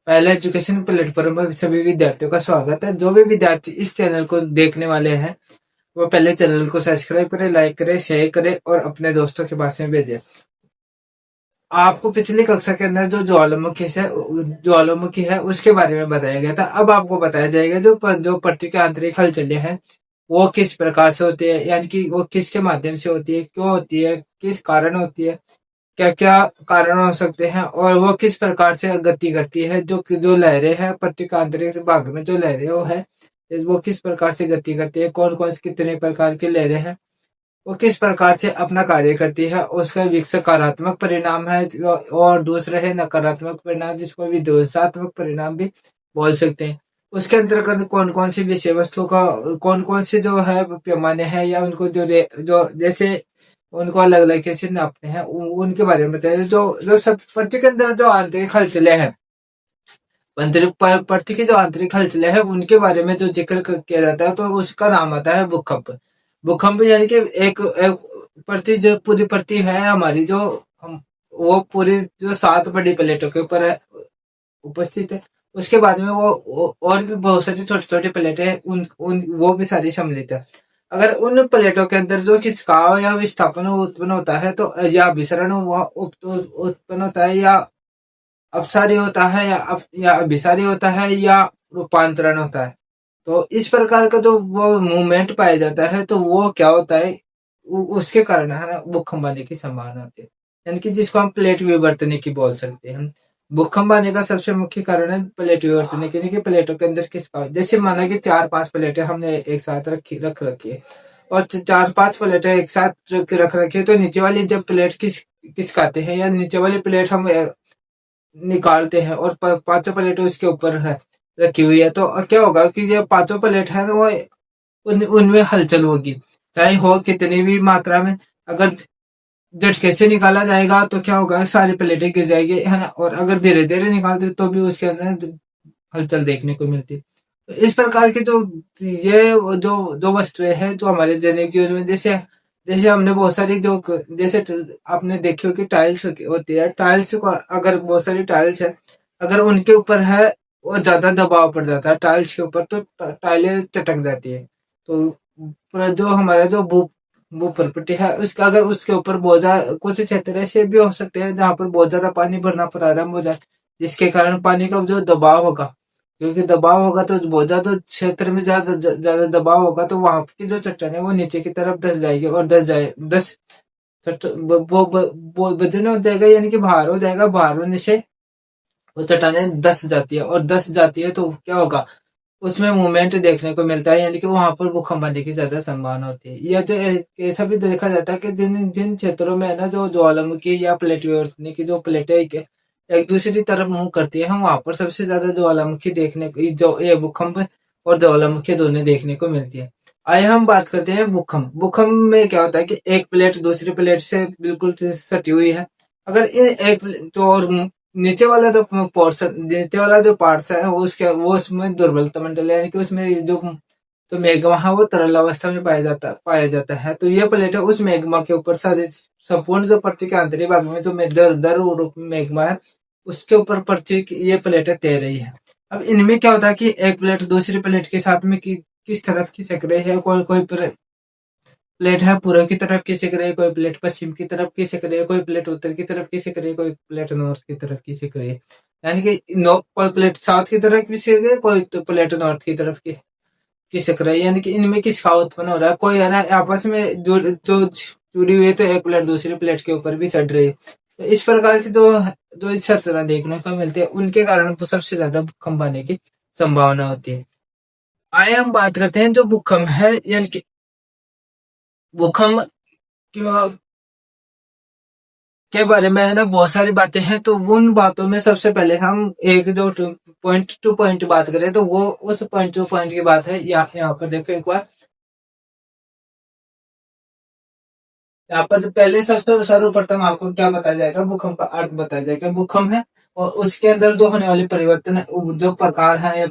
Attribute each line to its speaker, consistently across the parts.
Speaker 1: पहले education platform पर सभी विद्यार्थियों का स्वागत है। जो भी विद्यार्थी इस चैनल को देखने वाले हैं वो पहले चैनल को सब्सक्राइब करें, लाइक करें, शेयर करें और अपने दोस्तों के पास में भेजें। आपको पिछली कक्षा के अंदर जो ज्वालामुखी है उसके बारे में बताया गया था। अब आपको बताया जाएगा जो पृथ्वी के आंतरिक हलचलें हैं वो किस प्रकार से होती है, यानी कि वो किसके माध्यम से होती है, क्यों होती है, किस कारण होती है, क्या क्या कारण हो सकते हैं और वो किस प्रकार से गति करती है। जो लहरें हैं पृथ्वी के आंतरिक भाग में जो लहरें वो किस प्रकार से गति करती है, कौन कौन से कितने प्रकार की लहरें हैं, वो किस प्रकार से अपना कार्य करती है, उसका एक सकारात्मक परिणाम है और दूसरा है नकारात्मक परिणाम, जिसको विध्वंसात्मक परिणाम भी बोल सकते हैं। उसके अंतर्गत कौन कौन सी विषय वस्तु का कौन कौन से जो है पैमाने हैं या उनको जो जैसे उनको अलग अलग कैसे नापते हैं उनके बारे में बताया। जो जो सब पृथ्वी के अंदर जो आंतरिक हलचलें हैं, पृथ्वी की जो आंतरिक हलचलें हैं उनके बारे में जो जिक्र किया जाता है तो उसका नाम आता है भूकंप। भूकंप यानी कि एक पृथ्वी जो पूरी पृथ्वी है हमारी जो हम वो पूरी जो 7 बड़ी प्लेटों के ऊपर उपस्थित है। उसके बाद में वो और भी बहुत सारी छोटी छोटी प्लेटें हैं, उन वो भी सारी सम्मिलित है। अगर उन प्लेटों के अंदर जो खिंचकाव या विस्थापन उत्पन्न होता है तो या अभिसरण उत्पन्न होता है या अपसारी होता है या अभिसारी होता है या रूपांतरण होता है, तो इस प्रकार का जो वो मूवमेंट पाया जाता है तो वो क्या होता है उसके कारण है ना भूकंप आने की संभावना होती है, यानी कि जिसको हम प्लेट विवर्तने की बोल सकते हैं। भूकंप आने का सबसे मुख्य कारण है प्लेट विवर्तने की, कि प्लेटों के अंदर किसका जैसे माना कि 4-5 प्लेटें हमने एक साथ रख रखी है और 4-5 प्लेटें एक साथ रख रखी है, तो नीचे वाली जब प्लेट किसकाते हैं या नीचे वाली प्लेट हम निकालते हैं और पांचों प्लेटें उसके ऊपर है रखी हुई है, तो क्या होगा कि ये पांचों प्लेट है वो उनमें हलचल होगी, चाहे हो कितनी भी मात्रा में। अगर झटके से निकाला जाएगा तो क्या होगा, सारी प्लेटें गिर जाएगी, है ना। और अगर धीरे धीरे निकाल दे तो भी उसके अंदर हलचल देखने को मिलती है। तो इस प्रकार की जो वस्तुएं हैं जो हमारे दैनिक जीवन में जैसे जैसे हमने बहुत सारी जो जैसे आपने देखी होगी टाइल्स होती है, टाइल्स को अगर बहुत सारी टाइल्स है अगर उनके ऊपर है वो ज्यादा दबाव पड़ जाता है टाइल्स के ऊपर तो टाइलें चटक जाती है। तो जो हमारा जो वो प्रॉपर्टी है उसका अगर उसके ऊपर बहुत ज्यादा कुछ क्षेत्र ऐसे भी हो सकते हैं जहाँ पर बहुत ज्यादा पानी भरना प्रारंभ हो जाए, जिसके कारण पानी का जो दबाव होगा, क्योंकि दबाव होगा तो बहुत ज्यादा क्षेत्र में ज्यादा दबाव होगा तो वहां की जो चट्टान है वो नीचे की तरफ धस जाएगी और दस वो वजन हो जाएगा, यानी कि भार हो जाएगा। भार होने से वो चट्टानें धस जाती है और धस जाती है तो क्या होगा उसमें मूवमेंट देखने को मिलता है, यानी कि वहां पर भूकंप आने की ज्यादा संभावना होती है। या जो ऐसा भी देखा जाता है कि जिन जिन क्षेत्रों में है ना जो ज्वालामुखी या प्लेट विवर्तन की जो प्लेटें एक दूसरी तरफ मुंह करती है, हम वहां पर सबसे ज्यादा ज्वालामुखी देखने को जो ये भूकंप और ज्वालामुखी दोनों देखने को मिलती है। आइए हम बात करते हैं भूकंप। भूकंप में क्या होता है कि एक प्लेट दूसरी प्लेट से बिल्कुल सटी हुई है, अगर इन एक जो और नीचे वाला जो पार्ट्स है वो उसमें दुर्बलता मंडल है, यानी कि उसमें जो मैग्मा है वो तरल अवस्था में पाया जाता है। तो ये प्लेट है उस मैग्मा के ऊपर सारे संपूर्ण जो पृथ्वी के आंतरिक भाग में जो दर रूप मैग्मा है उसके ऊपर पृथ्वी की ये प्लेटें तैर रही है। अब इनमें क्या होता है कि एक प्लेट दूसरी प्लेट के साथ में किस तरफ खिसक रही है, कोई प्लेट है पूर्व की तरफ खिसक रही है, कोई प्लेट पश्चिम की तरफ खिसक रही है, कोई प्लेट उत्तर की तरफ खिसक रही है, कोई प्लेट नॉर्थ की तरफ खिसक रही है, यानी कि कोई प्लेट साउथ की तरफ खिसक रही है, कोई प्लेट नॉर्थ की तरफ खिसक रही है, यानी कि इनमें किसका उत्पन्न हो रहा है। कोई है ना आपस में जो जुड़ी हुई है तो एक प्लेट दूसरी प्लेट के ऊपर भी चढ़ रही है। तो इस प्रकार की जो संरचना देखने को मिलती है उनके कारण सबसे ज्यादा भूकंप आने की संभावना होती है। आइए हम बात करते हैं जो भूकंप है, यानी कि भूकंप के बारे में है ना बहुत सारी बातें हैं, तो उन बातों में सबसे पहले हम एक जो पॉइंट टू पॉइंट बात करें तो वो उस पॉइंट टू पॉइंट की बात है। यहाँ पर देखो एक बार, यहाँ पर पहले सबसे सर्वप्रथम आपको क्या बताया जाएगा, भूकंप का अर्थ बताया जाएगा। भूकंप है और उसके अंदर जो होने वाले परिवर्तन है जो प्रकार है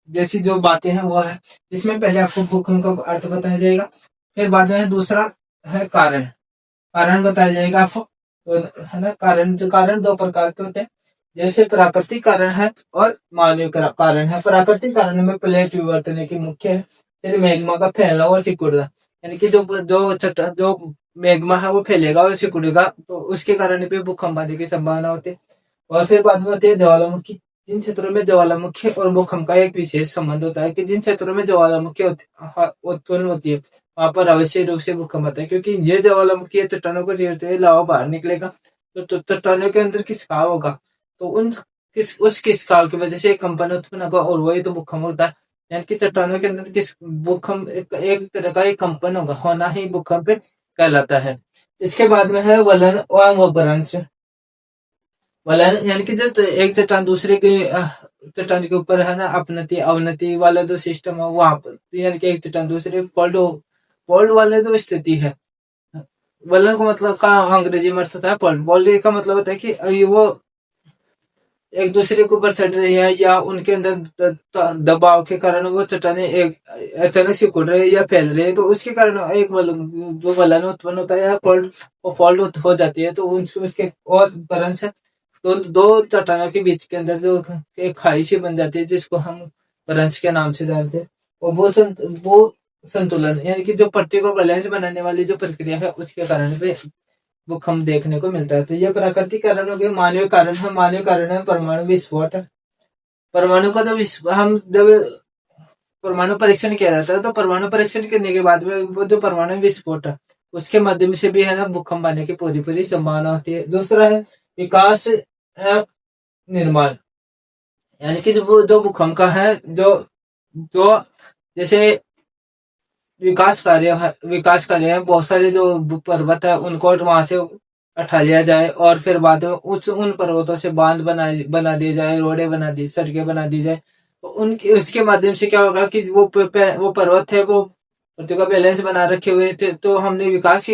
Speaker 1: जैसी जो बातें हैं वो है, इसमें पहले आपको भूकंप का अर्थ बताया जाएगा, फिर बाद में दूसरा है कारण बताया जाएगा आपको। तो है ना कारण दो प्रकार के होते हैं, जैसे प्राकृतिक कारण है और मानवीय कारण है। प्राकृतिक कारण में प्लेट विवर्तन की मुख्य है, फिर मैग्मा का फैलना और सिकुड़ना, यानी कि जो मैग्मा है वो फैलेगा और सिकुड़ेगा, तो उसके कारण भी भूकंप आने की संभावना होती है। और फिर बाद में होती है ज्वालामुखी। जिन क्षेत्रों में ज्वालामुखी और भूकंप का एक विशेष संबंध होता है कि जिन क्षेत्रों में ज्वालामुखी उत्पन्न होती है वहां पर अवश्य रूप से भूकंप आता है, क्योंकि ये ज्वालामुखी चट्टानों को चीरते हुए लावा बाहर निकलेगा, तो चट्टानों के अंदर खिसकाव होगा, तो उस खिसकाव की वजह से कंपन उत्पन्न होगा और वही तो भूकंप होता है। यानी कि चट्टानों के अंदर किस भूकंप एक तरह का एक कंपन होगा, होना ही भूकंप कहलाता है। इसके बाद में है वलन और अपभ्रंश। वलन यानी कि जब एक चट्टान दूसरे के चट्टान के ऊपर है ना अपनति अवनति वाला जो सिस्टम है वहां पर, यानी कि एक चट्टान दूसरे फोल्ड वाले जो स्थिति है। वलन का मतलब का अंग्रेजी में अर्थ होता है फोल्ड। फोल्ड का मतलब होता है कि वो एक दूसरे के ऊपर चढ़ रही है या उनके अंदर दबाव के कारण वो चट्टाने एक अचानक से सिकुड़ रही है या फैल रही है, तो उसके कारण एक जो वलन उत्पन्न होता है या फोल्ड, वो फोल्ड हो जाती है। तो उसके और परंश तो दो चट्टानों के बीच के अंदर जो एक खाई सी बन जाती है जिसको हम परंश के नाम से जानते हैं, और वो संतुलन यानी कि जो पट्टी को बैलेंस बनाने वाली जो प्रक्रिया है उसके कारण भी भूकंप देखने को मिलता है। तो ये प्राकृतिक कारणों के मानवीय कारण है। मानवीय कारण है परमाणु विस्फोट। परमाणु का हम जब परमाणु परीक्षण किया जाता है तो परमाणु परीक्षण करने के बाद में वो जो परमाणु विस्फोट है उसके माध्यम से भी है ना भूकंप आने की पूरी संभावना होती है। दूसरा है विकास निर्माण, यानी कि जो भूकंप का है जो जो जैसे विकास कार्य है, बहुत सारे जो पर्वत है उनको वहां से हटा लिया जाए और फिर बाद में उन पर्वतों से बांध बना दिए जाए, रोडे बना दी, सड़कें बना दी जाए, तो उनके उसके माध्यम से क्या होगा कि वो पर्वत है वो पृथ्वी का बैलेंस बना रखे हुए थे, तो हमने विकास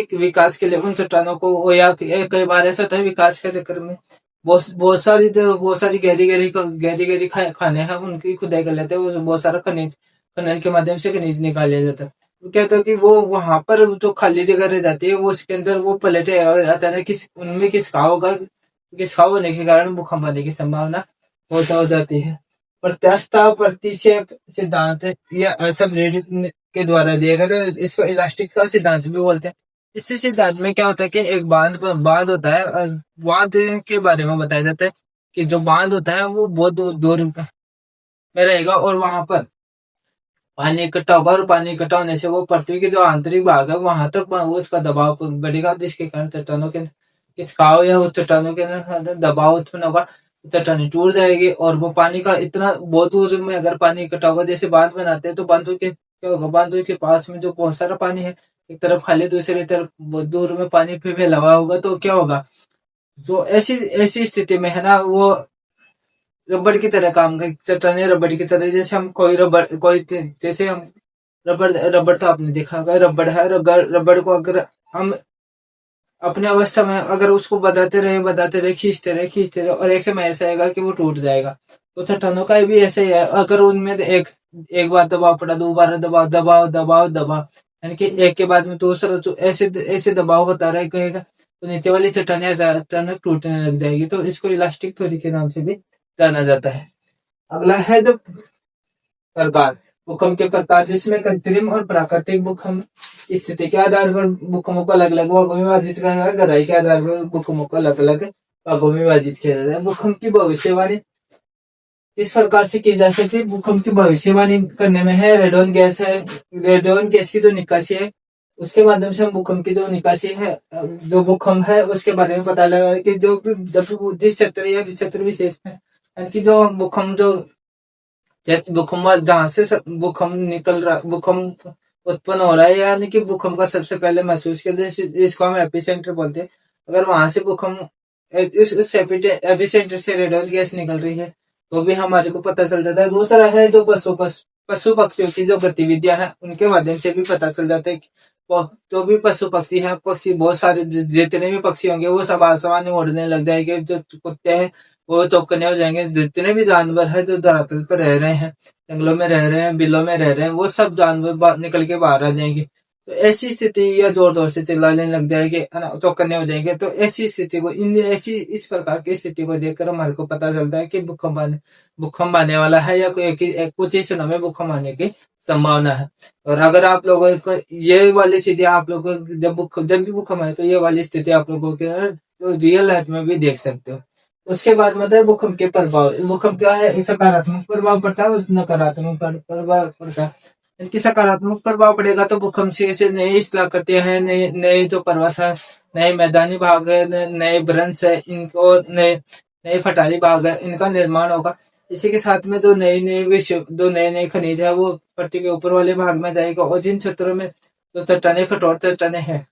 Speaker 1: के लिए उन चट्टानों को या कई बार ऐसा होता है विकास के चक्कर में बहुत सारी गहरी खाने हैं उनकी खुदाई कर लेते हैं, बहुत सारा खनन के माध्यम से खनिज निकाल लिया जाता है। तो क्या होता है कि वो वहां पर जो खाली जगह रह जाती है वो उसके अंदर वो पलटे अचानक उनमें खिसकाव होने के कारण भूकंप आने की संभावना हो जाती है। प्रत्यास्थता प्रतिक्षेप सिद्धांत या असंप्रेरित के द्वारा दिया गया, तो इसको इलास्टिक का सिद्धांत भी बोलते हैं। इस सिद्धांत में क्या होता है कि एक बांध होता है और बांध के बारे में बताया जाता है कि जो बांध होता है वो बहुत दूर में रहेगा और वहां पर पानी इकट्ठा होगा और पानी इकट्ठा होने से वो पृथ्वी के जो आंतरिक भाग है वहां तक वो उसका दबाव बढ़ेगा, जिसके कारण चट्टानों के खिसकाव या चट्टानों के अंदर दबाव उत्पन्न होगा, चट्टानें टूट जाएगी और वो पानी का इतना बहुत दूर में अगर पानी इकट्ठा होगा, जैसे बांध बनाते हैं तो बांधों के क्या होगा, बांधों के पास में जो बहुत सारा पानी है एक तरफ खाली दूसरी तरफ बहुत दूर में पानी फैला हुआ होगा, तो क्या होगा, तो ऐसी स्थिति में है ना वो रबड़ की तरह काम कर चट्टाने रबड़ की तरह, जैसे हम जैसे हम रबड़ तो आपने देखा होगा, रबड़ है, रबड़ को अगर हम अपने अवस्था में अगर उसको बताते रहे खींचते रहे और एक समय ऐसा आएगा कि वो टूट जाएगा। तो चट्टानों का भी ऐसे ही है, अगर उनमें एक बार दबाव पड़ा, दोबारा दबाव यानी कि एक के बाद में दूसरा ऐसे दबाव होता रहेगा तो नीचे वाली चट्टानें अचानक टूटने लग जाएगी। तो इसको इलास्टिक थ्योरी के नाम से भी जाना जाता है। अगला है जो प्रकार, भूकंप के प्रकार, जिसमें कृत्रिम और प्राकृतिक भूकंप स्थिति के आधार पर भूकंपों को अलग अलग भागों में विभाजित किया गया है। गहराई के आधार पर भूकंपों को अलग अलग भागों में विभाजित किया जाता है। भूकंप की भविष्यवाणी इस प्रकार से की जा सकती है। भूकंप की भविष्यवाणी करने में है रेडोन गैस की जो निकासी है उसके माध्यम से हम भूकंप की जो निकासी है, जो भूकंप है उसके बारे में पता लगा कि जब जिस क्षेत्र या क्षेत्र विशेष में यानी कि जो भूकंप जहां से भूकंप उत्पन्न हो रहा है, यानी कि भूकंप का सबसे पहले महसूस किया जिसको हम एपिसेंटर बोलते हैं, अगर वहां से भूकंप उस एपिसेंटर से रेडियल गैस निकल रही है तो भी हमारे को पता चल जाता है। दूसरा है जो पशु पक्षियों की जो गतिविधियां हैं उनके माध्यम से भी पता चल जाता है कि जो भी पशु पक्षी हैं, पक्षी बहुत सारे जितने भी पक्षी होंगे वो सब आसमान में उड़ने लग जाएंगे, जो कुत्ते हैं वो चौकन्ने हो जाएंगे, जितने भी जानवर है जो धरातल पर रह रहे हैं, जंगलों में रह रहे हैं, बिलों में रह रहे हैं, वो सब जानवर निकल के बाहर आ जाएंगे। तो ऐसी स्थिति या जोर जोर से चिल्लाने लग जाएंगे, चौकन्ने हो जाएंगे। तो ऐसी स्थिति को, इन ऐसी इस प्रकार की स्थिति को देखकर हमारे को पता चलता है कि भूकंप आने वाला है, या कोई कुछ ही समय भूकंप आने की संभावना है। और अगर आप लोगों को ये वाली स्थिति, आप लोगों को जब भी भूकंप आए तो ये वाली स्थिति आप लोगों के तो रियल लाइफ में भी देख सकते हो। उसके बाद मतलब भूकंप के प्रभाव, भूकंप क्या है, एक सकारात्मक प्रभाव पड़ता है और नकारात्मक प्रभाव पड़ता है। इनकी सकारात्मक प्रभाव पड़ेगा तो भूकंप से नई इलाकृतियां हैं, नए नए जो पर्वत है, नए मैदानी भाग है, नए ब्रंश है, इनको नए नए पठारी भाग है, इनका निर्माण होगा। इसी के साथ में जो नए नए विश्व, जो नए नए खनिज है वो पृथ्वी के ऊपर वाले भाग में जाएगा। और जिन क्षेत्रों में जो चट्टाने, कठोर चट्टाने हैं,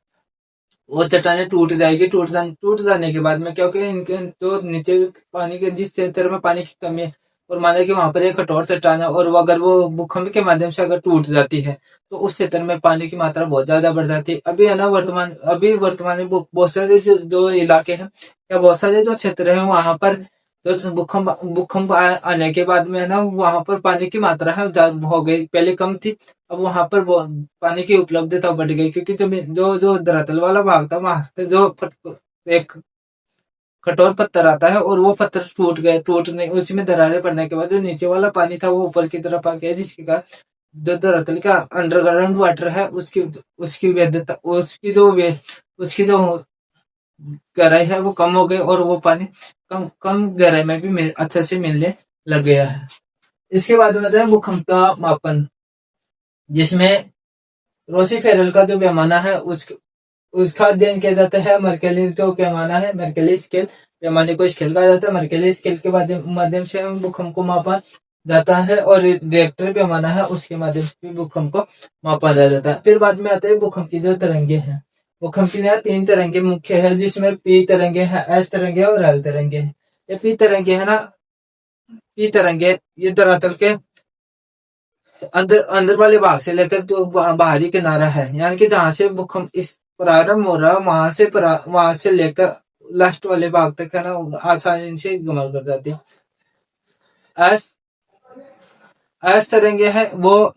Speaker 1: वो चट्टाने टूट जाएगी। टूट जाने के बाद में, क्योंकि इनके जो नीचे पानी के, जिस क्षेत्र में पानी की कमी है, और माना कि वहां पर एक कठोर चट्टान है, और वो अगर वो भूकंप के माध्यम से अगर टूट जाती है तो उस क्षेत्र में पानी की मात्रा बहुत ज्यादा बढ़ जाती है। अभी वर्तमान में बहुत सारे जो इलाके हैं या बहुत सारे जो क्षेत्र हैं, वहां पर जो भूकंप आने के बाद में है ना, वहां पर पानी की मात्रा है हो गई, पहले कम थी, अब वहां पर पानी की उपलब्धता बढ़ गई। क्योंकि जो जो धरातल वाला भाग था, वहां पे जो एक कठोर पत्थर आता है, और वो पत्थर टूटने उसमें दरारें पड़ने के बाद जो नीचे वाला पानी था वो ऊपर की तरफ आ गया, जिसके कारण जो धरातल का अंडरग्राउंड वाटर है उसकी उसकी वेदता उसकी जो गहराई है वो कम हो गई, और वो पानी कम कम गहराई में भी अच्छे से मिलने लग गया है। इसके बाद में है भूकंप का मापन, जिसमें रोसी फेरल का जो पैमाना है उसका अध्ययन किया जाता है। मर्केली जो पैमाना है, मर्केली स्केल पैमाने को स्केल कहा जाता है। मर्केली स्केल के माध्यम से भूकंप को मापा जाता है, और रिएक्टर पैमाना है उसके माध्यम से भी भूकंप को मापा जाता है। फिर बाद में आते हैं भूकंप की जो तरंगे हैं। भूकंप की 3 तरंगे मुख्य है, जिसमें पी तरंगे है, एस तरंगे और एल तरंगे है। ये पी तरंगे है ना, पी तरंगे ये धरातल के अंदर अंदर वाले भाग से लेकर जो बाहरी किनारा है, यानी कि जहां से भूकंप इस प्रारंभ हो रहा है, वहां से लेकर लास्ट वाले भाग तक है ना, आसानी से गमन कर जाती है। एस एस तरंगे है वो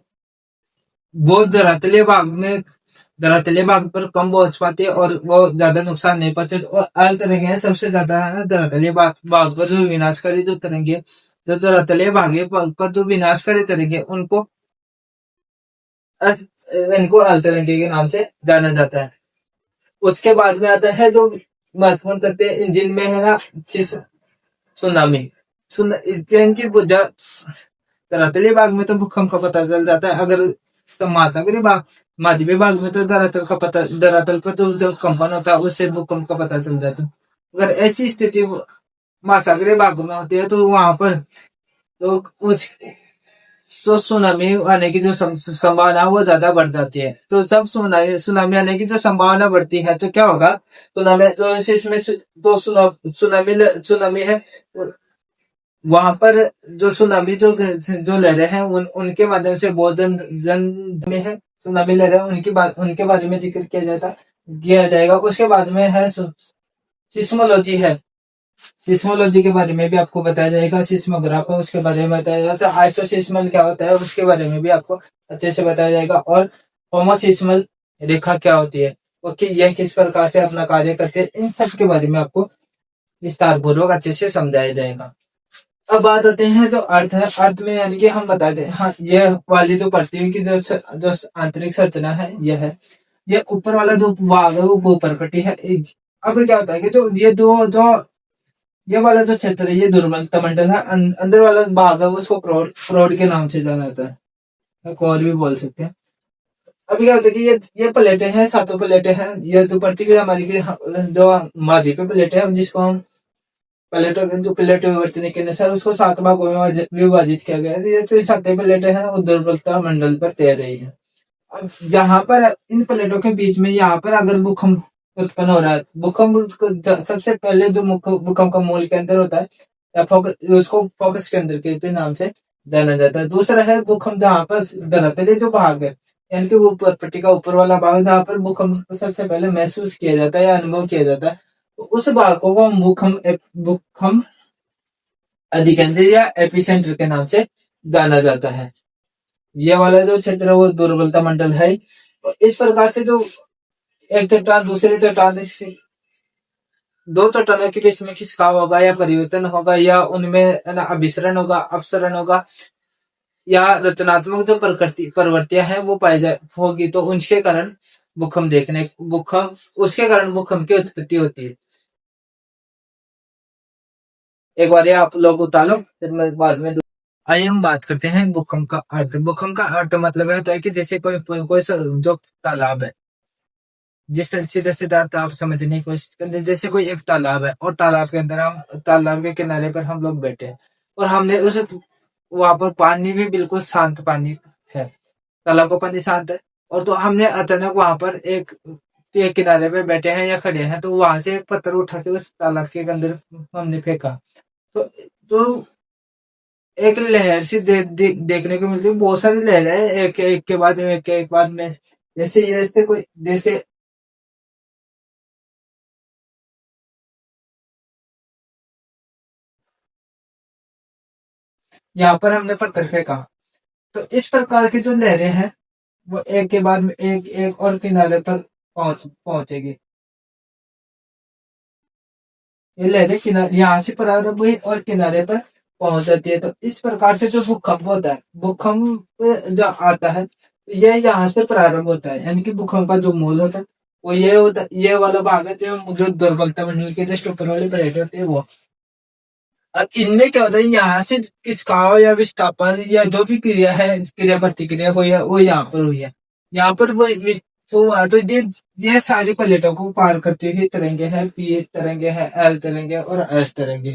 Speaker 1: धरातलीय भाग पर कम पहुंच पाती है, और वो ज्यादा नुकसान नहीं पहुंचाती। और एल तरंगे है सबसे ज्यादा है धरातलीय भाग पर जो विनाशकारी जो तरंगे, जो धरातलीय भाग पर जो विनाशकारी तरंगे, इनको एल तरंगे के नाम से जाना जाता है। उसके बाद में आता है जो महत्वपूर्ण तथ्य, जिनमें है ना सुनामी। की धरातलीय भाग में तो भूकंप का पता चल जाता है। अगर महासागरीय भाग, महाद्वीपीय भाग में तो धरातल पर जो कंपन होता है उससे भूकंप का पता चल जाता है। अगर ऐसी स्थिति महासागरीय भाग में होती है तो वहां पर तो कुछ तो सुनामी आने की जो संभावना वो ज्यादा बढ़ जाती है। तो जब सुनामी आने की जो संभावना बढ़ती है तो क्या होगा, सुनामी तो इसमें तो सुनामी है, वहां पर जो सुनामी जो लहरें हैं उनके माध्यम से बहुत जन में है सुनामी लहरें, उनके बारे में जिक्र किया जाएगा। उसके बाद में है सिस्मोलॉजी है, सिस्मोलॉजी के बारे में भी आपको बताया जाएगा। सिस्मोग्राफ है उसके बारे में बताया जाता है। आइसोसिस्मल क्या होता है उसके बारे में भी आपको अच्छे से बताया जाएगा। और होमोसिस्मल रेखा क्या होती है, ओके, यह किस प्रकार से अपना कार्य करते हैं, इन सब के बारे में आपको विस्तार पूर्वक अच्छे से समझाया जाएगा। अब बात आते हैं जो अर्थ है। अर्थ में यानी कि हम बताते हैं, हाँ, ये वाली जो पृथ्वी की जो आंतरिक संरचना है यह है, ये ऊपर वाला जो भाग है वो भूपर्कटी है। अब क्या होता है कि जो ये वाला जो क्षेत्र है ये दुर्बलता मंडल है। अंदर वाला भाग है उसको क्रोड के नाम से जाना जाता है, कोर भी बोल सकते हैं। अभी क्या होता है कि ये प्लेटें हैं, 7 प्लेटें हैं। ये जो पृथ्वी की हमारी जो महाद्वीपीय प्लेटें हैं, जिसको हम प्लेटों विवर्तन के अनुसार उसको 7 भागों में विभाजित किया गया है। ये जो 7 प्लेटें हैं वो दुर्बलता मंडल पर तैर रही है। अब जहां पर इन प्लेटों के बीच में यहाँ पर अगर भूकंप उत्पन्न हो रहा है, भूकंप सबसे पहले जो भूकंप का मूल केंद्र होता है या उसको फोकस केंद्र के नाम से जाना जाता है। दूसरा है भूकंप जहाँ पर धरातलीय जो भाग है, यानी कि वो पट्टी का ऊपर वाला भाग जहाँ पर भूकंप को सबसे पहले महसूस किया जाता है या अनुभव किया जाता है, तो उस भाग को वो भूकंप अधिकेंद्र या एपिसेंटर के नाम से जाना जाता है। ये वाला जो क्षेत्र है वो दुर्बलता मंडल है। और इस प्रकार से जो एक चट्टान दूसरे चट्टान से दो चट्टानों के बीच में खिसकाव होगा या परिवर्तन होगा या उनमें अभिसरण होगा, अपसरण होगा या रचनात्मक जो प्रकृति प्रवृत्तियां हैं वो पाई जा होगी, तो उनके कारण भूकंप उसके कारण भूकंप की उत्पत्ति होती है। एक बार ये आप लोग उतारो, फिर मैं बाद में आइए हम बात करते हैं भूकंप का अर्थ। भूकंप का अर्थ मतलब होता है कि जैसे कोई जो तालाब है, जिसका सीधे सीधा अर्थ आप समझने की कोशिश करें। जैसे कोई एक तालाब है और तालाब के अंदर हम तालाब के किनारे पर हम लोग बैठे हैं और हमने उस वहां पर पानी भी बिल्कुल शांत पानी है, तालाब का पानी शांत है, और तो हमने अचानक वहां पर एक किनारे पे बैठे हैं या खड़े हैं, तो वहां से एक पत्थर उठा के उस तालाब के अंदर हमने फेंका, तो एक लहर सी देखने को मिलती है। बहुत सारी लहरें हैं, एक के बाद में एक बाद में, जैसे यहाँ पर हमने पत्थर फेंका, तो इस प्रकार की जो लहरें हैं वो एक के बाद में एक और किनारे पर पहुंचेगी। ये लहरें किनारे यहाँ से प्रारंभ हुई और किनारे पर पहुंच जाती है। तो इस प्रकार से जो भूकंप होता है, भूकंप जो आता है ये यहाँ से प्रारंभ होता है, यानी कि भूकंप का जो मूल होता है वो ये होता है, ये वाला भाग है जो दुर्बलता मंडल के जस्ट ऊपर वाली प्लेट होती है वो। अब इनमें क्या होता है, यहाँ से खिसकाव या विस्थापन या जो भी क्रिया है, क्रिया प्रतिक्रिया हुई है वो यहाँ पर हुई है। यहाँ पर वो तो ये सारी प्लेटों को पार करती हुई तरंगे हैं, पी तरंगे हैं, एल तरंगे और एस तरंगे,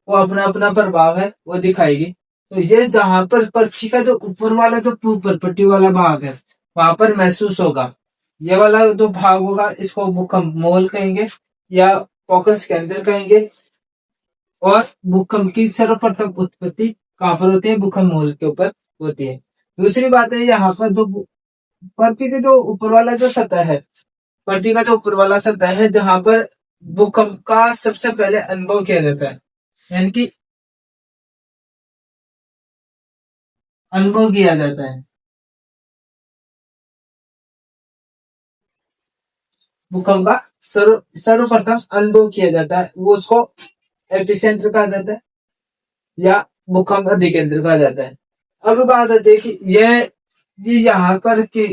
Speaker 1: वो अपना अपना प्रभाव है वो दिखाएगी। तो ये जहां पर पक्षी का जो ऊपर वाला जो पट्टी वाला भाग है वहां पर महसूस होगा, ये वाला जो भाग होगा इसको भूकंप मोल कहेंगे या फोकस केंद्र कहेंगे। और भूकंप की सर्वप्रथम उत्पत्ति कहाँ पर होती है, भूकंप मूल के ऊपर होती है। दूसरी बात है, यहाँ पर जो पृथ्वी के जो ऊपर वाला जो सतह है, पृथ्वी का जो ऊपर वाला सतह है जहां पर भूकंप का सबसे पहले अनुभव किया जाता है, यानी कि अनुभव किया जाता है, भूकंप का सर्वप्रथम अनुभव किया जाता है, वो उसको एपिसेंटर कहा जाता है या भूकंप अधिकेंद्र कहा जाता है। अब बात है, देखिए ये यहाँ पर कि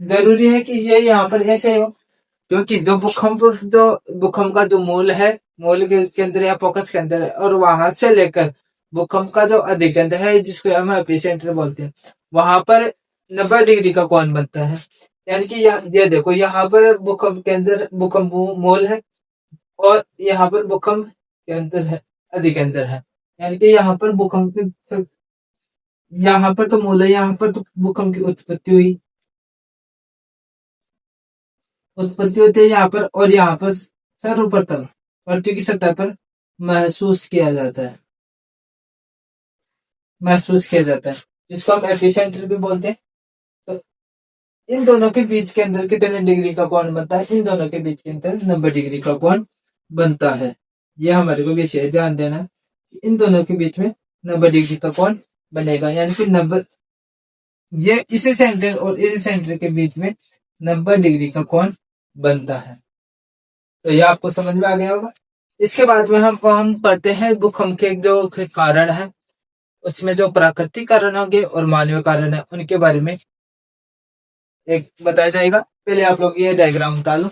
Speaker 1: जरूरी है कि ये यहाँ पर ऐसे हो, क्योंकि जो भूकंप का जो मूल है, मूल के अंदर या फोकस के अंदर है, और वहां से लेकर भूकंप का जो अधिकेंद्र है जिसको हम एपिसेंटर बोलते हैं, वहां पर 90 डिग्री का कोण बनता है। यानी कि ये देखो, यहाँ पर भूकंप के अंदर भूकंप मूल है और यहाँ पर भूकंप केंद्र है, अधिकेंद्र है। यानी कि यहाँ पर तो मूल है, यहाँ पर तो भूकंप की उत्पत्ति होती है यहाँ पर, और यहाँ पर सर्वप्रथम पृथ्वी की सतह पर महसूस किया जाता है, जिसको हम एपिसेंटर भी बोलते हैं। तो इन दोनों के बीच के अंदर कितने डिग्री का कोण बनता है, इन दोनों के बीच के अंदर 90 डिग्री का कोण बनता है। ये हमारे को विशेष ध्यान देना है, इन दोनों के बीच में 90 डिग्री का कोण बनेगा, यानी कि 90, ये इसी सेंटर और इसी सेंटर के बीच में 90 डिग्री का कोण बनता है। तो ये आपको समझ में आ गया होगा। इसके बाद में हम पढ़ते हैं भूकंप के जो कारण है, उसमें जो प्राकृतिक कारण होंगे और मानवीय कारण है उनके बारे में एक बताया जाएगा। पहले आप लोग ये डायग्राम डालो।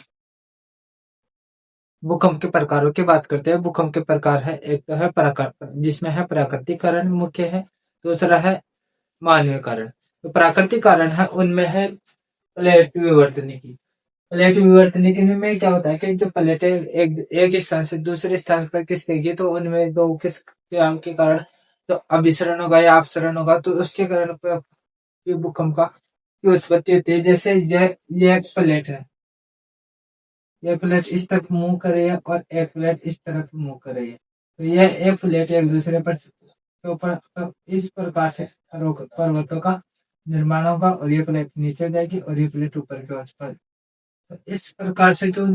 Speaker 1: भूकंप के प्रकारों की बात करते हैं। भूकंप के प्रकार है, एक तो है जिसमें है प्राकृतिक कारण मुख्य है, दूसरा है मानवीय कारण। तो प्राकृतिक कारण है उनमें है प्लेट विवर्तनिकी। प्लेट विवर्तनिकी में क्या होता है कि जब प्लेटें एक स्थान से दूसरे स्थान पर खिसकेगी तो उनमें दो किस के कारण तो अभिसरण होगा या अपसरण होगा, तो उसके कारण भूकंप का की उत्पत्ति होती है। जैसे ये एक प्लेट है, ये प्लेट इस तरफ मूव कर रही है और एक प्लेट इस तरफ मूव कर रही है, तो ये एक प्लेट एक दूसरे पर के ऊपर इस प्रकार से पर्वतों का निर्माण होगा और ये प्लेट नीचे जाएगी और ये प्लेट ऊपर की ओर पर। तो इस प्रकार से जो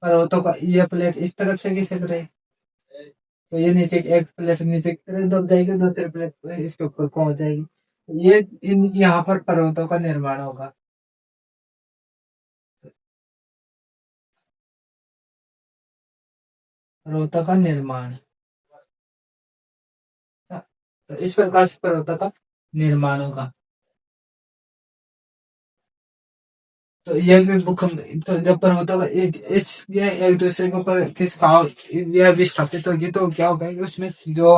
Speaker 1: पर्वतों का ये प्लेट इस तरफ से खिसक रही, तो ये नीचे एक प्लेट नीचे की तरफ दब जाएगी, दूसरी प्लेट इसके ऊपर पहुंच जाएगी। ये इन यहाँ पर पर्वतों का निर्माण होगा। पर्वतों का निर्माण, तो इस प्रकार से पर्वतों का निर्माण होगा। तो ये भी भूकंप, तो जब पर्वतों का ये एक दूसरे के ऊपर खिसकाव यह विस्थापित होगी तो क्या होगा कि उसमें जो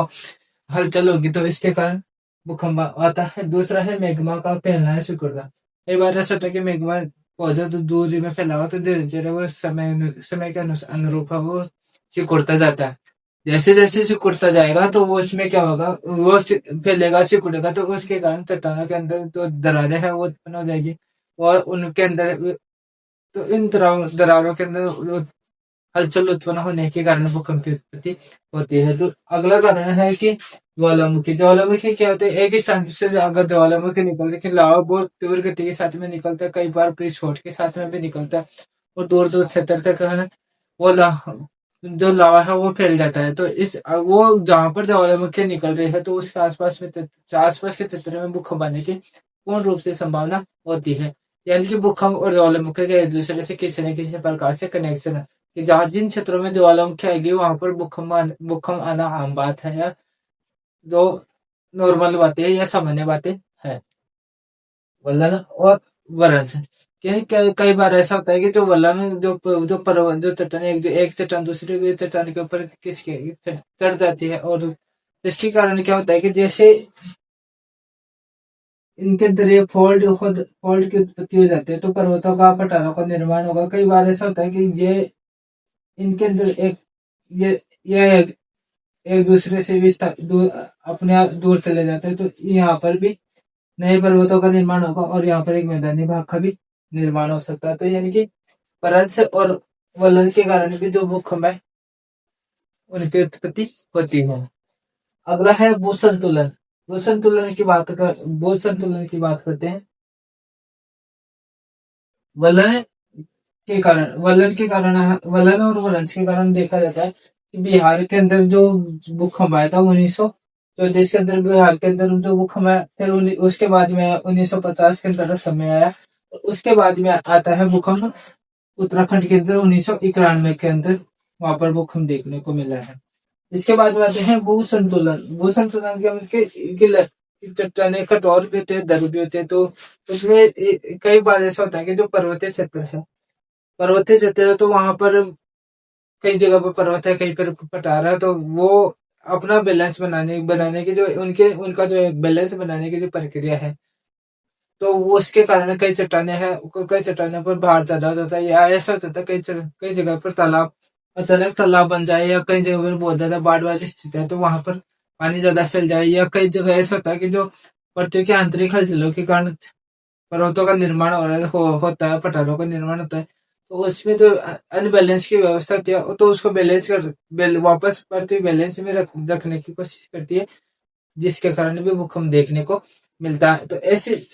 Speaker 1: हलचल होगी तो इसके कारण भूकंप आता है। दूसरा है मैग्मा का फैलना है, सिकुड़ना। कई बार ऐसा होता है कि मैग्मा बहुत ज्यादा दूरी में फैला हुआ तो धीरे धीरे वो समय के अनुरूप है वो सिकुड़ता जाता है। जैसे जैसे सिकुड़ता जाएगा तो वो उसमें क्या होगा, वो फैलेगा सिकुड़ेगा तो उसके कारण चट्टानों के अंदर जो दरारें हैं वो उत्पन्न हो जाएगी। और उनके अंदर, तो इन दरारों के अंदर हलचल उत्पन्न होने के कारण भूकंप की उत्पत्ति होती है। तो अगला कारण है कि ज्वालामुखी। ज्वालामुखी क्या होते हैं, एक स्थान से अगर ज्वालामुखी निकलते कि लावा बहुत तीव्र गति के साथ में निकलता है, कई बार विस्फोट के साथ में भी निकलता है और दूर दूर क्षेत्र तक है ना, वो जो लावा है वो फैल जाता है। तो इस वो जहां पर ज्वालामुखी निकल रही है तो उसके आसपास के क्षेत्र में भूकंप आने की पूर्ण रूप से संभावना होती है। यानी कि भूकंप और ज्वालामुखी के एक दूसरे से किसी न किसी प्रकार से कनेक्शन है कि जहाँ जिन क्षेत्रों में ज्वालामुखी आएगी वहां पर भूकंप आना आम बात है, या जो नॉर्मल बातें है या सामान्य बातें है। वलन और वरंस, कई बार ऐसा होता है कि जो वलन जो चट्टान एक चट्टान दूसरे के चट्टान के ऊपर किसके चढ़ जाती है, और इसके कारण क्या होता है कि जैसे इनके अंदर ये फॉल्ट की उत्पत्ति हो जाती है तो पर्वतों का पठारों का निर्माण होगा। कई बार ऐसा होता है कि ये इनके अंदर ये एक दूसरे से भी अपने आप दूर चले जाते हैं तो यहाँ पर भी नए पर्वतों का निर्माण होगा और यहाँ पर एक मैदानी भाग का भी निर्माण हो सकता है। तो यानी कि परंस और वलन के कारण भी जो भूकंप है उनकी उत्पत्ति होती है। अगला है भूसंतुलन। भूसंतुलन की बात करते हैं। वलन वलन और वलंस के कारण देखा जाता है कि बिहार के अंदर जो भूकंप आया था 1934 के अंदर, बिहार के अंदर जो भूकंप आया, फिर उसके बाद में 1950 के अंदर समय आया, उसके बाद में आता है भूकंप उत्तराखंड के अंदर 1991 के अंदर, वहां पर भूकंप देखने को मिला है। इसके बाद में आते हैं भूसंतुलन के चट्टाने कठोर भी होते हैं, दर भी होते हैं। तो उसमें कई बार ऐसा होता है कि जो पर्वतीय क्षेत्र है तो वहां पर कई जगह पर पर्वत है, कहीं पर पठार है, तो वो अपना बैलेंस बनाने की जो उनका जो बैलेंस बनाने की जो प्रक्रिया है तो उसके कारण कई चट्टानों पर भार ज्यादा हो जाता है, या ऐसा होता है कई जगह पर तालाब अचानक तालाब बन जाए, या कई जगह पर बहुत ज्यादा बाढ़ वाली स्थिति है तो वहां पर पानी ज्यादा फैल जाए, या कई जगह ऐसा होता है कि जो पृथ्वी के आंतरिक हलचलों के कारण पर्वतों का निर्माण होता है, पठारों का निर्माण होता है, तो उसमें जो अनबैलेंस की व्यवस्था होती है तो उसको वापस पृथ्वी बैलेंस में रखने की कोशिश करती है, जिसके कारण भी भूकंप देखने को मिलता है। तो ऐसे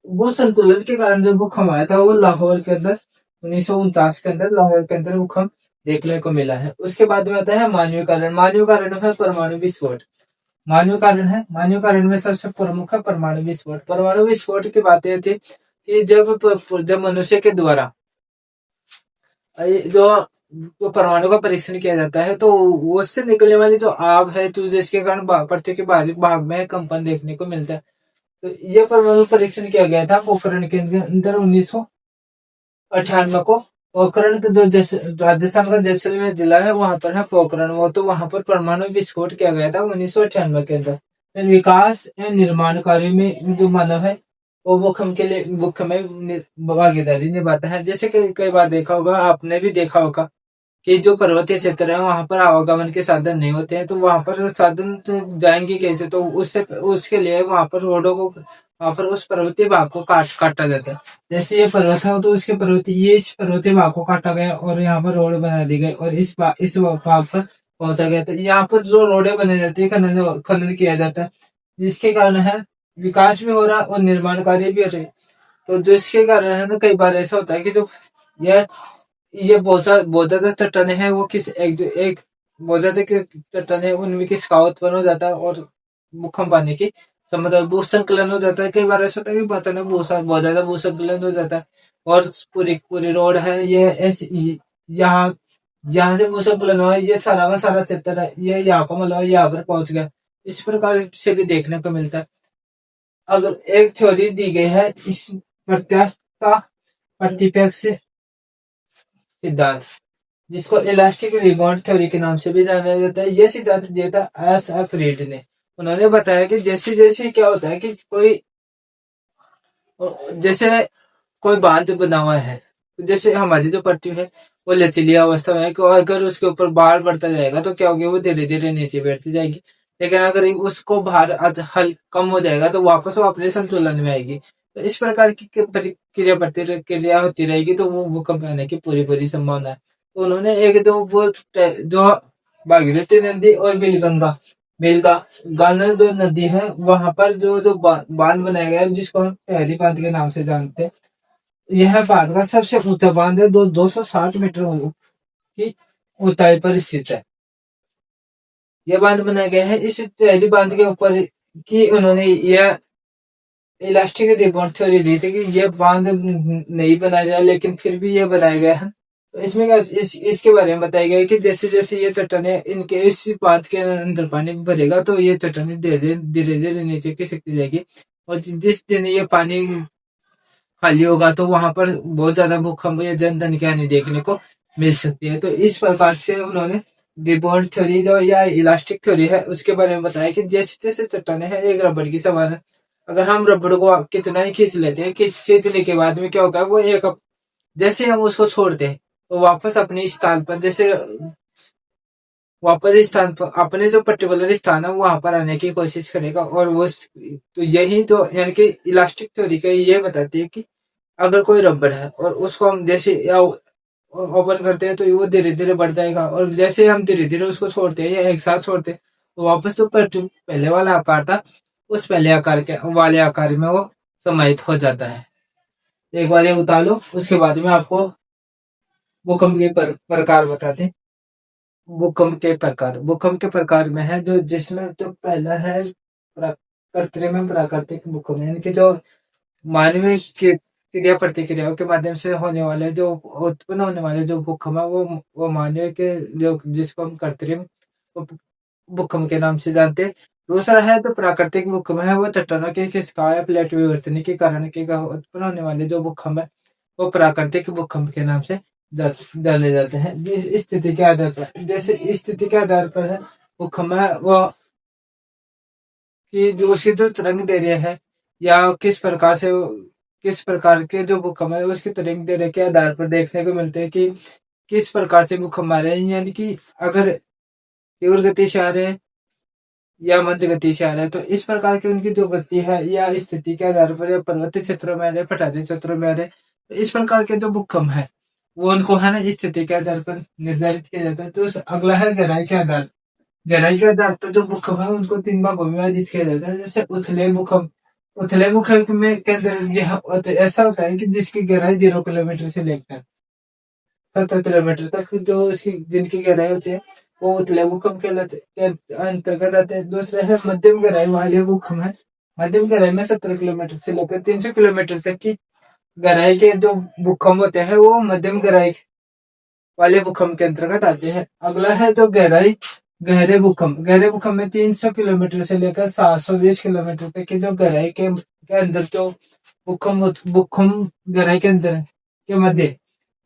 Speaker 1: भू संतुलन के कारण जो भूकंप आया था वो लाहौर के अंदर 1949 के अंदर लाहौर के अंदर भूकंप देखने को मिला है। उसके बाद में आता है मानवीय कारण। मानवीय कारण है परमाणु विस्फोट। मानवीय कारण में सबसे प्रमुख है परमाणु विस्फोट। परमाणु विस्फोट की बात यह थी कि जब मनुष्य के द्वारा जो परमाणु का परीक्षण किया जाता है तो उससे निकलने वाली जो आग है तो जिसके कारण पृथ्वी के बाहरी भाग में कंपन देखने को मिलता है। तो यह परमाणु परीक्षण किया गया था पोखरण के अंदर 1998 को। पोखरण के जो राजस्थान का जैसलमेर जिला है वहां पर है पोखरण, वो तो वहां पर परमाणु विस्फोट किया गया था 1998 के अंदर। विकास एवं निर्माण कार्य में जो मानव है वो भूकंप में भागीदारी निभाता है। जैसे कई बार देखा होगा, आपने भी देखा होगा कि जो पर्वतीय क्षेत्र है वहां पर आवागमन के साधन नहीं होते हैं तो वहां पर साधन तो जाएंगे कैसे, तो उसके लिए वहां पर उस पर्वतीय भाग को काटा जाता है। जैसे ये पर्वत है तो इस पर्वतीय भाग को काटा गया और यहाँ पर रोड बना दी गई और इस भाग पर पहुंचा गया। तो यहाँ पर जो रोडें बनाई जाती है, खनन किया जाता है, जिसके कारण है विकास भी हो रहा और निर्माण कार्य भी हो रहे। तो जिसके कारण है ना, कई बार ऐसा होता है कि जो यह ये बहुत ज्यादा चट्टाने हैं वो बहुत ज्यादा चट्टाने उनमें किसका उत्पन्न हो जाता है और भूकंप आने की समुद्र में भूस्खलन हो जाता है। कई बार ऐसा होता है कि पता नहीं बहुत ज्यादा भूस्खलन हो जाता है और पूरी पूरी रोड है ये ऐसी, यहाँ यहाँ से भूस्खलन हुआ, ये सारा का सारा क्षेत्र है ये यहाँ को मतलब यहाँ पर पहुंच गया। इस प्रकार से भी देखने को मिलता है। अगर एक थ्योरी दी गई है इस प्रत्यास्थ का प्रतिपेक्ष सिद्धांत, जिसको इलास्टिक रिबाउंड थ्योरी के नाम से भी जाना जाता है। यह सिद्धांत दिया था एस.एफ. रीड ने। उन्होंने बताया कि जैसे जैसे क्या होता है कि जैसे कोई बांध बना हुआ है, जैसे हमारी जो पट्टी है वो लचीली अवस्था में है, कि अगर उसके ऊपर बाढ़ बढ़ता जाएगा तो क्या होगी, वो धीरे धीरे नीचे बैठती जाएगी। लेकिन अगर उसको भार हल कम हो जाएगा तो वापस वो अपने संतुलन में आएगी। तो इस प्रकार की प्रतिक्रिया होती रहेगी, तो वो भूकंप आने की पूरी पूरी संभावना है। तो उन्होंने एक दो वो जो भागीरथी नदी और बेलगाना जो नदी है वहां पर जो बांध बनाया गया है, जिसको हम पहली बांध के नाम से जानते हैं। यह भारत का सबसे ऊंचा बांध है, 260 मीटर की ऊंचाई पर स्थित है। यह बांध बनाया गया है इस पहली बांध के ऊपर की उन्होंने यह इलास्टिक रिबाउंड थ्योरी दी थी कि यह बांध नहीं बनाया जाए, लेकिन फिर भी यह बनाया गया है। तो इसमें क्या इसके बारे में बताया गया है कि जैसे जैसे ये चट्टाने इनके इस बांध के अंदर पानी भरेगा तो ये चट्टाने धीरे धीरे नीचे खिसकती जाएगी, और जिस दिन ये पानी खाली होगा तो वहां पर बहुत ज्यादा भूकंप या जनधन की हानि देखने को मिल सकती है। तो इस प्रकार से उन्होंने रिबाउंड थ्योरी जो या इलास्टिक थ्योरी है उसके बारे में बताया कि जैसे जैसे चट्टाने हैं एक रबड़ की समान है। अगर हम रबड़ को कितना ही खींच लेते हैं, खींचने के बाद में क्या होगा, वो एक जैसे हम उसको छोड़ते हैं तो वापस अपने स्थान पर स्थान पर अपने जो पर्टिकुलर स्थान है वहां पर आने की कोशिश करेगा। और वो तो यही तो यानी कि इलास्टिक थ्योरी का ये बताती है कि अगर कोई रबड़ है और उसको हम जैसे ओपन करते हैं तो वो धीरे धीरे बढ़ जाएगा, और जैसे हम धीरे धीरे उसको छोड़ते हैं या एक साथ छोड़ते हैं तो वापस तो पहले वाला आकार था उस पहले आकार के वाले आकार में वो समाहित हो जाता है। एक बार ये उतार लो, उसके बाद में आपको भूकंप के प्रकार बताते हैं। भूकंप के प्रकार में है जो जिसमें जो पहला है कृत्रिम प्राकृतिक भूकंप, यानी कि जो मानवीय क्रिया प्रतिक्रियाओं के माध्यम से होने वाले जो उत्पन्न होने वाले जो भूकंप है वो मानवीय के जो जिसको हम कृत्रिम भूकंप के नाम से जानते हैं। दूसरा है तो प्राकृतिक भूकंप है, वो चट्टानों के खिसकाव या प्लेट विवर्तन के कारण के उत्पन्न होने वाले जो भूकंप है वो प्राकृतिक भूकंप के नाम से जाने जाते हैं। जिस स्थिति के आधार पर जैसे स्थिति के आधार पर है भूकंप है वो कि जो उसकी जो तरंग दैर्ध्य है या किस प्रकार के जो भूकंप है उसकी तरंग दैर्ध्य के आधार पर देखने को मिलते हैं कि किस प्रकार से भूकंप आ रहे हैं। यानी कि अगर तीव्र गति से आ रहे हैं या मंद गति से आ रहे हैं, तो इस प्रकार की उनकी जो गति है या स्थिति के आधार पर या पर्वतीय क्षेत्रों में आ रहे, पठारी क्षेत्रों में आ रहे, तो इस प्रकार के जो भूकंप है वो उनको है ना स्थिति के आधार पर निर्धारित किया जाता है। तो अगला है गहराई के आधार पर जो भूकंप है उनको 3 भागों में विभाजित किया जाता है। जैसे उथले भूकंप में के अंदर ऐसा होता है कि जिसकी गहराई 0 किलोमीटर से लेकर 70 किलोमीटर तक जो उसकी जिनकी गहराई होती है वो उथले भूकंप के अंतर्गत आते हैं। दूसरा है मध्यम गहराई वाले भूकंप है। मध्यम गहराई में 70 किलोमीटर से लेकर 300 किलोमीटर तक की गहराई के जो भूकंप होते हैं वो मध्यम गहराई वाले भूकंप के अंतर्गत आते हैं। अगला है जो गहरे भूकंप में 300 किलोमीटर से लेकर 720 किलोमीटर तक की जो गहराई के अंदर जो भूकंप गहराई के अंदर के मध्य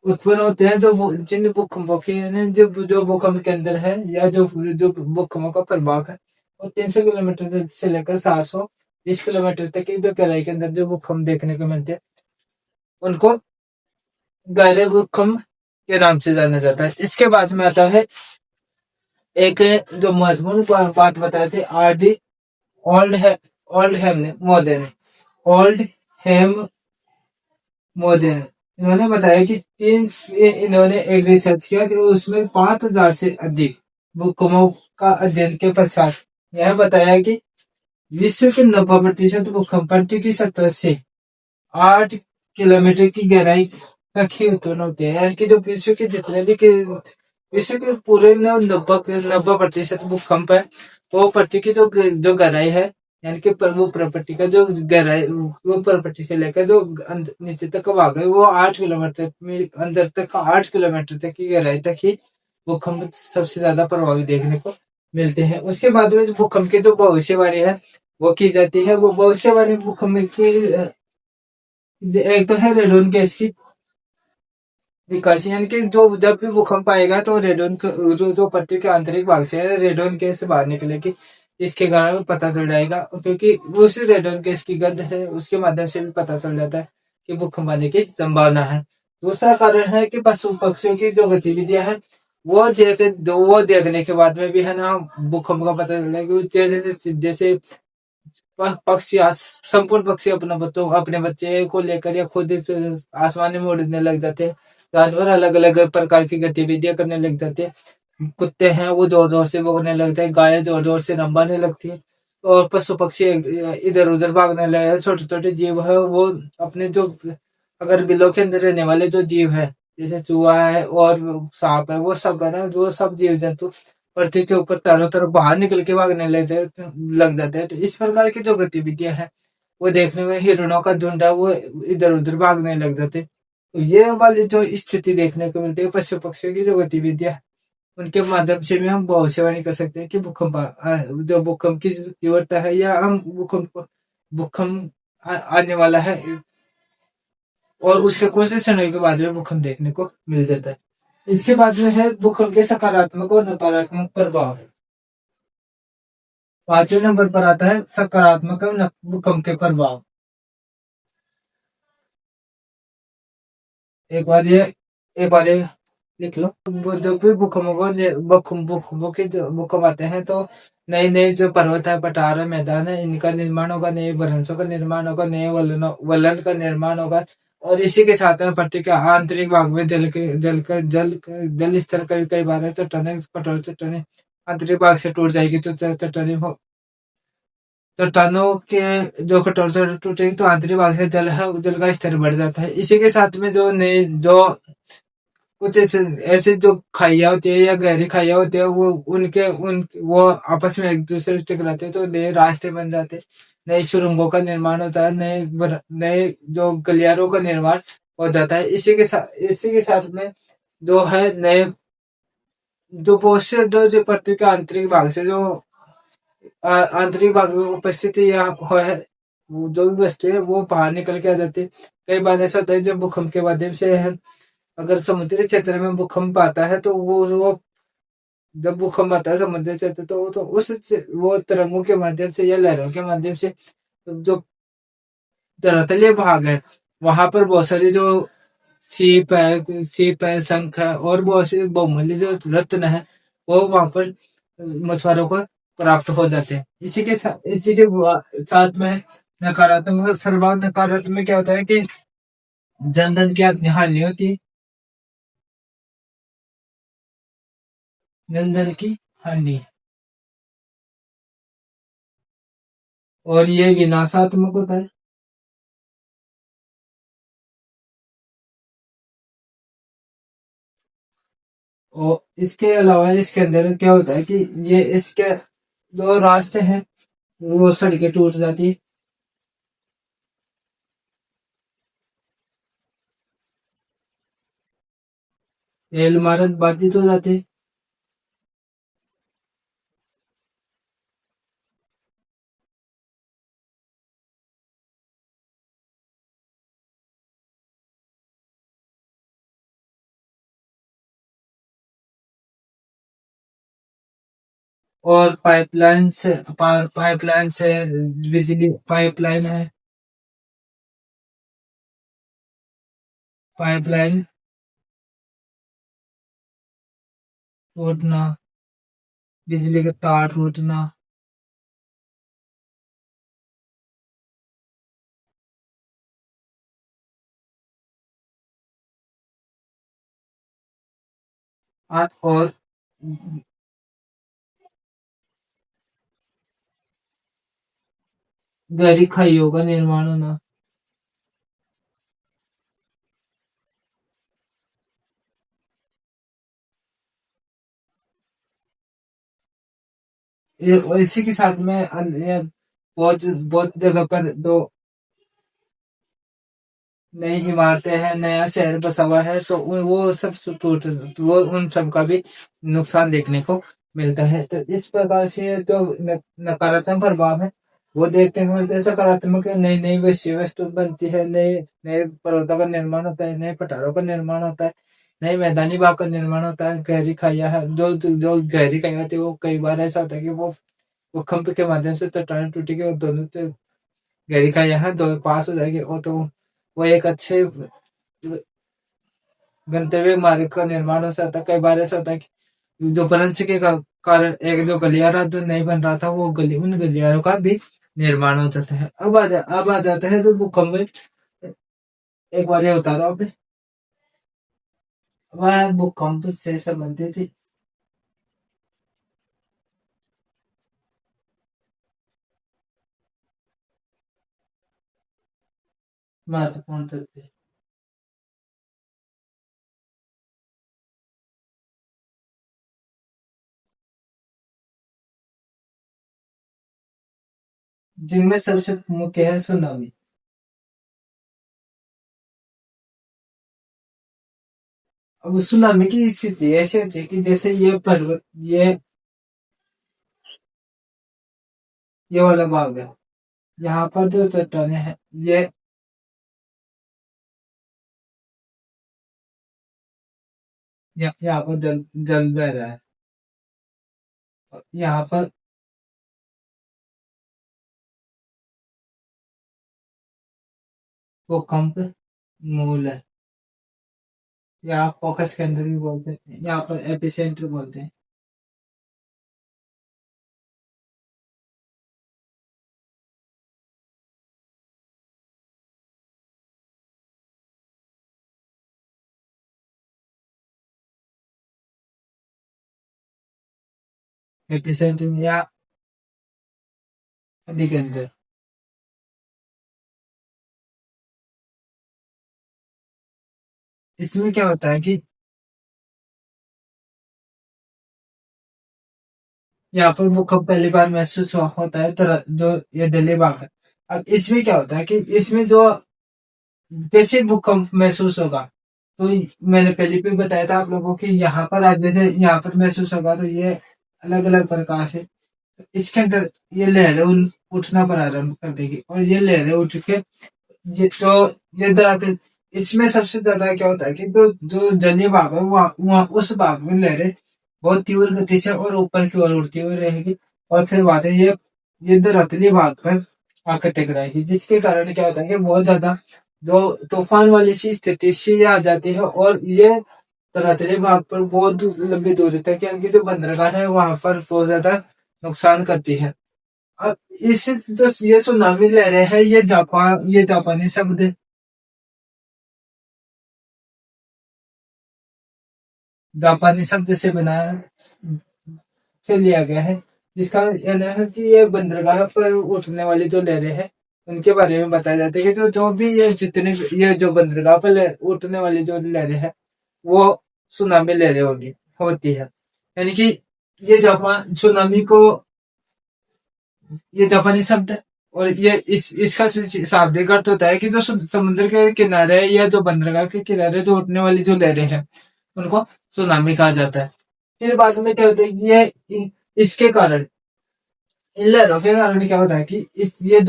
Speaker 1: उत्पन्न होते हैं। जो जिन भूकंपों की जो भूकंप के अंदर है या जो भूकंपों का प्रभाव है वो 300 किलोमीटर से लेकर 720 किलोमीटर तक की जो गहराई के अंदर जो भूकंप देखने को मिलते हैं उनको गहरे भूकंप के नाम से जाना जाता है। इसके बाद में आता है एक जो महत्वपूर्ण बात बताए थे ओल्ड हेम मोदेन इन्होंने बताया कि इन्होंने एक रिसर्च किया कि उसमें 5000 से अधिक भूकंपों का अध्ययन के पश्चात यह बताया कि विश्व के 90% भूकंप पृथ्वी की सतह से 8 किलोमीटर की गहराई तक ही उत्पन्न होते हैं। यानी कि जो विश्व के जितने भी विश्व के पूरे 90% भूकंप है वो पृथ्वी की जो गहराई है यानी कि वो प्रॉपर्टी का जो गहराई, वो प्रॉपर्टी से लेकर जो नीचे तक भाग गए, वो 8 किलोमीटर में, अंदर तक 8 किलोमीटर तक की गहराई तक ही भूकंप सबसे ज्यादा प्रभावी देखने को मिलते हैं। उसके बाद में जो भूकंप की जो भविष्यवाणी है वो की जाती है। वो भविष्यवाणी भूकंप की एक तो है रेडोन गैस की निकासी, यानी कि जो जब भी भूकंप आएगा तो रेडोन जो पृथ्वी के आंतरिक भाग से है, रेडोन गैस बाहर निकलेगी। इसके कारण पता चल जाएगा, क्योंकि उस रेडोन गैस की गंध है, उसके माध्यम से भी पता चल जाता है कि भूकंप आने की संभावना है। दूसरा कारण है कि पशु पक्षियों की जो गतिविधियां है वो देखने के बाद में भी है ना भूकंप का पता चल जाएगा। जैसे पक्षी संपूर्ण पक्षी अपने बच्चे को लेकर या खुद आसमान में उड़ने लग जाते हैं। जानवर अलग अलग प्रकार की गतिविधियां करने लग जाते हैं। कुत्ते हैं वो जोर जोर से भौंकने लगते हैं, गायें जोर जोर से रंबाने लगती है, और पशु पक्षी इधर उधर भागने लगे। छोटे छोटे जीव है वो अपने जो, अगर बिलों के अंदर रहने वाले जो जीव है, जैसे चूहा है और सांप है, वो सब है ना, वो सब जीव जंतु पृथ्वी के ऊपर चारों तरफ बाहर निकल के भागने लग जाते हैं। तो इस प्रकार की जो गतिविधियां है वो देखने में, हिरणों का झुंड है वो इधर उधर भागने लग जाते हैं। तो ये वाली जो स्थिति देखने को मिलती है पशु पक्षियों की जो गतिविधियां, उनके माध्यम से भी हम भविष्यवाणी कर सकते हैं कि जो भूकंप की तीव्रता है, या हम भूकंप आने वाला है, और उसके कुछ ही समय के बाद में भूकंप देखने को मिल जाता है। इसके बाद में है भूकंप के सकारात्मक और नकारात्मक प्रभाव। 5वें नंबर पर आता है सकारात्मक भूकंप के प्रभाव। एक बार ये लिख लो। जब भी भूकंप आते हैं तो नई नई जो पर्वत है, पठार है, मैदान है, इनका निर्माण होगा, नए भ्रंशों का निर्माण होगा, नए वलन का निर्माण होगा। और इसी के साथ में पृथ्वी के आंतरिक भाग में जल स्तर कई बार है चट्टाने, कठोर चट्टाने आंतरिक भाग से टूट जाएगी, तो चट्टाने चट्टानों के जो कठोर से टूटेंगे तो आंतरिक भाग से जल का स्तर बढ़ जाता है। इसी के साथ में जो नए जो कुछ ऐसे जो खाइया होती है या गहरी खाइया होती है, वो आपस में एक दूसरे से टकराते हैं, तो नए रास्ते बन जाते हैं, नई सुरंगों का निर्माण होता है, नए जो गलियारों का निर्माण हो जाता है। इसी के साथ में जो है नए जो बहुत से जो पृथ्वी के आंतरिक भाग से जो आंतरिक भाग में उपस्थिति या है, जो भी वस्तु है वो बाहर निकल के आ जाती है। कई बार ऐसा होता है जब भूकंप के माध्यम से है, अगर समुद्री क्षेत्र में भूकंप आता है तो वो जब भूकंप आता है समुद्री क्षेत्र, तो वो तरंगों के माध्यम से या लहरों के माध्यम से जो धरातलीय भाग है वहां पर बहुत सारी जो सीप है, शंख है, और बहुत सी बहुमूल्य जो रत्न है वो वहां पर मछुआरों को प्राप्त हो जाते हैं। इसी के साथ में नकारात्मक प्रभाव। नकारात्मक क्या होता है कि जन धन की हानि होती है, जन धन की हानि, और ये विनाशात्मक होता है। और इसके अलावा इसके अंदर क्या होता है कि ये इसके जो रास्ते हैं वो सड़कें टूट जाती है, रेल इमारत बाधित हो जाती है, और पाइपलाइन से बिजली पाइपलाइन है, पाइपलाइन टूटना, बिजली के तार टूटना, और गहरी खाइयों का निर्माण होना। और इसी के साथ में बहुत बहुत जगह पर तो नई इमारतें हैं, नया शहर बसा हुआ है, तो वो सब टूट, वो उन सब का भी नुकसान देखने को मिलता है। तो इस प्रकार से जो नकारात्मक प्रभाव है वो देखने को मिलता है। सकारात्मक नई नई वस्तु बनती है, नए नए पर्वतों का निर्माण होता है, नए पठारों का निर्माण होता है, नए मैदानी भाग का निर्माण होता है। गहरी खाइयाँ है, जो गहरी खाइयाँ होती है वो कई बार ऐसा होता है कि वो भूकंप के माध्यम से चट्टानें टूटेगी और दोनों गहरी खाइयाँ हैं दोनों पास हो जाएगी, और तो वो एक अच्छे गंतव्य मार्ग का निर्माण हो सकता है। कई बार ऐसा होता है कि जो भ्रंश के कारण एक जो गलियारा जो नहीं बन रहा था, वो उन गलियारों का भी निर्माण हो जाता है। अब आ जाता है जो भूकंप, एक बार ये होता रहा अभी, वह भूकंप से संबंधित महत्वपूर्ण तथ्य जिनमें सबसे मुख्य है सुनामी। अब सुनामी की स्थिति ऐसी होती है कि जैसे ये पर्वत, ये वाला भाग है, यहाँ पर जो चट्टाने हैं, ये यहाँ पर जल जल बह रहा है, यहाँ पर भूकंप मूल है, या फोकस के अंदर भी बोलते हैं, यहाँ पर एपिसेंटर बोलते हैं। एपिसेंटर में या नदी के अंदर। इसमें क्या होता है कि यहाँ पर भूकंप पहली बार महसूस होता है, तरह जो ये दिल्ली भाग है। अब इसमें क्या होता है कि इसमें जो जैसे भूकंप महसूस होगा, तो मैंने पहले भी बताया था आप लोगों को कि यहाँ पर आज जैसे यहाँ पर महसूस होगा, तो ये अलग अलग प्रकार से इसके अंदर ये लहरें उठना प्रारंभ कर देगी, और ये लहरें उठ के ये तो ये दरअसल इसमें सबसे ज्यादा क्या होता है कि जो जो जलीय भाग है वहाँ वहाँ उस भाग में लहरें बहुत तीव्र गति से और ऊपर की ओर उड़ती हुई रहेगी, और फिर बाद में ये दरअसली भाग पर आकर टकराएगी, जिसके कारण क्या होता है कि बहुत ज्यादा जो तूफान वाली सी स्थिति सी आ जाती है, और ये दरअसली भाग पर बहुत लंबी दूरी तक यानी कि जो बंदरगाह है वहां पर बहुत ज्यादा नुकसान करती है। अब इस जो ये सुनामी लहरें हैं, ये जापानी शब्द से बनाया से लिया गया है, जिसका कहना है कि ये बंदरगाह पर उठने वाली जो लहरें हैं उनके बारे में बताया जाता है कि जो भी ये जितने ये जो बंदरगाह पर उठने वाली जो लहरें हैं वो सुनामी लहरें होती है। यानी कि ये जापान सुनामी को ये जापानी शब्द है, और ये इसका शाब्दिक अर्थ होता है कि जो समुद्र के किनारे या जो बंदरगाह के किनारे जो उठने वाली जो लहरें हैं उनको सुनामी कहा जाता है। फिर बाद में क्या होता है कि इसके कारण इन लहरों के कारण क्या होता है कि ये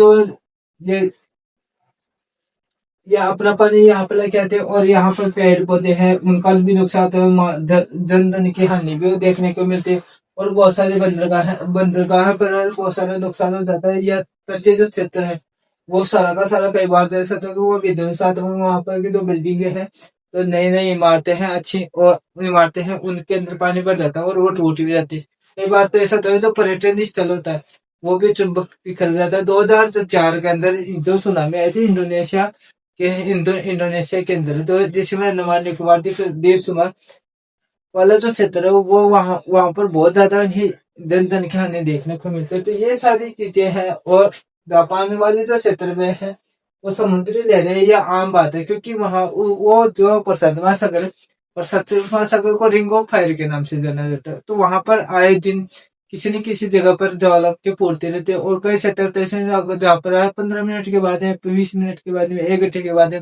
Speaker 1: ये अपना पानी यहाँ पर लेके आते हैं, और यहाँ पर पेड़ पौधे हैं उनका भी नुकसान होता है, जन धन की हानि भी देखने को मिलती है, और बहुत सारे बंदरगाह पर बहुत सारा नुकसान हो जाता है। यह तटीय जो क्षेत्र है वो सारा का सारा कई बार तो ऐसा होता है कि वो विध्वंसात्मक वहां पर की जो बिल्डिंगे हैं, तो नई नई इमारतें हैं अच्छी और इमारतें हैं उनके अंदर पानी भर जाता है और वो टूट भी जाती है। कई बार तो ऐसा होता है जो पर्यटन स्थल होता है वो भी चुंबक बिखर जाता है। 2004 के अंदर जो सुनामी आई थी इंडोनेशिया के अंदर, तो जिसमें अंडमान निकोबार द्वीप समूह वाला जो क्षेत्र है वो वहां पर बहुत ज्यादा ही जन धन की हानि देखने को मिलती है। तो ये सारी चीजें हैं, और जापान वाले जो क्षेत्र में है वो समुद्री लहरें ये आम बात है, क्योंकि वहाँ वो जो प्रशांत महासागर को रिंग ऑफ फायर के नाम से जाना जाता है। तो वहां पर आए दिन किसी न किसी जगह पर ज्वालामुखी फूटती रहती है। और कई क्षेत्र तो ऐसे हैं जहाँ पर 15 मिनट के बाद है, 20 मिनट के बाद में, 1 घंटे के बाद है,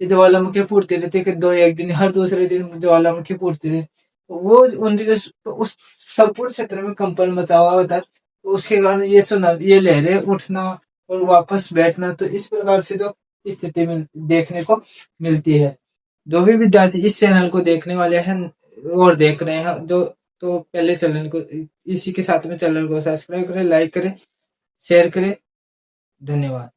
Speaker 1: ये ज्वालामुखी फूटती रहती है कि दो एक दिन हर दूसरे दिन ज्वालामुखी फूटती रहती है। वो उस संपूर्ण क्षेत्र में कंपन मचा हुआ होता है। तो उसके कारण ये लहरें उठना और वापस बैठना, तो इस प्रकार से जो स्थिति में देखने को मिलती है। जो भी विद्यार्थी इस चैनल को देखने वाले हैं और देख रहे हैं, जो तो पहले चैनल को इसी के साथ में चैनल को सब्सक्राइब करें, लाइक करें, शेयर करें। धन्यवाद।